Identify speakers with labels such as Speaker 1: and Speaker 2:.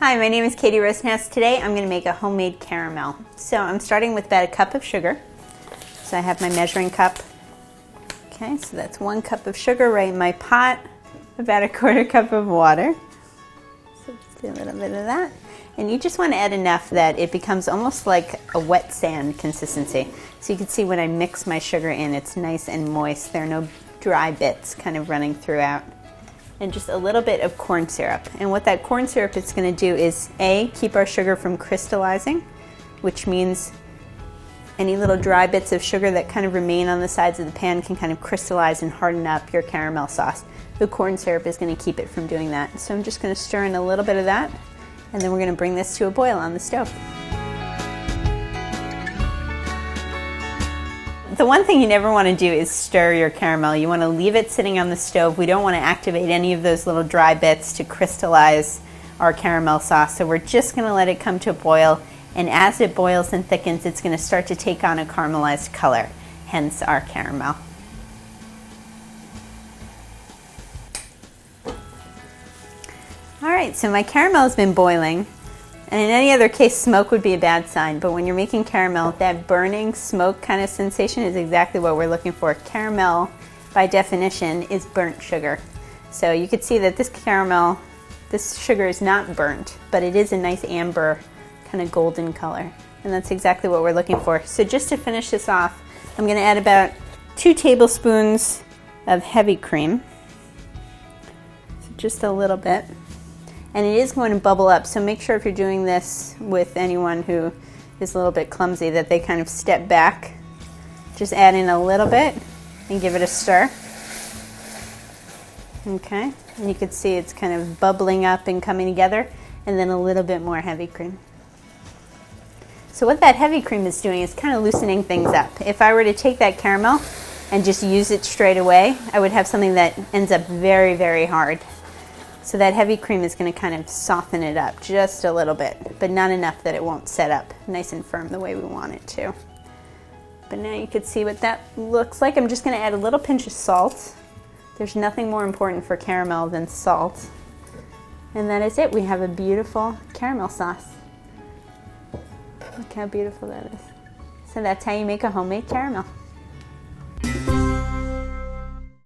Speaker 1: Hi, my name is Katy Rosenhouse. Today I'm going to make a homemade caramel. So I'm starting with about a cup of sugar. So I have my measuring cup. Okay, so that's 1 cup of sugar right in my pot, about a 1/4 cup of water. So let's do a little bit of that. And you just want to add enough that it becomes almost like a wet sand consistency. So you can see when I mix my sugar in, it's nice and moist. There are no dry bits kind of running throughout. And just a little bit of corn syrup. And what that corn syrup is going to do is A, keep our sugar from crystallizing, which means any little dry bits of sugar that kind of remain on the sides of the pan can kind of crystallize and harden up your caramel sauce. The corn syrup is going to keep it from doing that. So I'm just going to stir in a little bit of that, and then we're going to bring this to a boil on the stove. The one thing you never want to do is stir your caramel. You want to leave it sitting on the stove. We don't want to activate any of those little dry bits to crystallize our caramel sauce. So we're just going to let it come to a boil, and as it boils and thickens, it's going to start to take on a caramelized color, hence our caramel. All right, so my caramel has been boiling. And in any other case, smoke would be a bad sign, but when you're making caramel, that burning smoke kind of sensation is exactly what we're looking for. Caramel, by definition, is burnt sugar. So you could see that this sugar is not burnt, but it is a nice amber, kind of golden color. And that's exactly what we're looking for. So just to finish this off, I'm going to add about 2 tablespoons of heavy cream. So just a little bit. And it is going to bubble up, so make sure if you're doing this with anyone who is a little bit clumsy that they kind of step back. Just add in a little bit and give it a stir. Okay, and you can see it's kind of bubbling up and coming together, and then a little bit more heavy cream. So what that heavy cream is doing is kind of loosening things up. If I were to take that caramel and just use it straight away, I would have something that ends up very, very hard. So that heavy cream is going to kind of soften it up just a little bit, but not enough that it won't set up nice and firm the way we want it to. But now you can see what that looks like. I'm just going to add a little pinch of salt. There's nothing more important for caramel than salt. And that is it. We have a beautiful caramel sauce. Look how beautiful that is. So that's how you make a homemade caramel.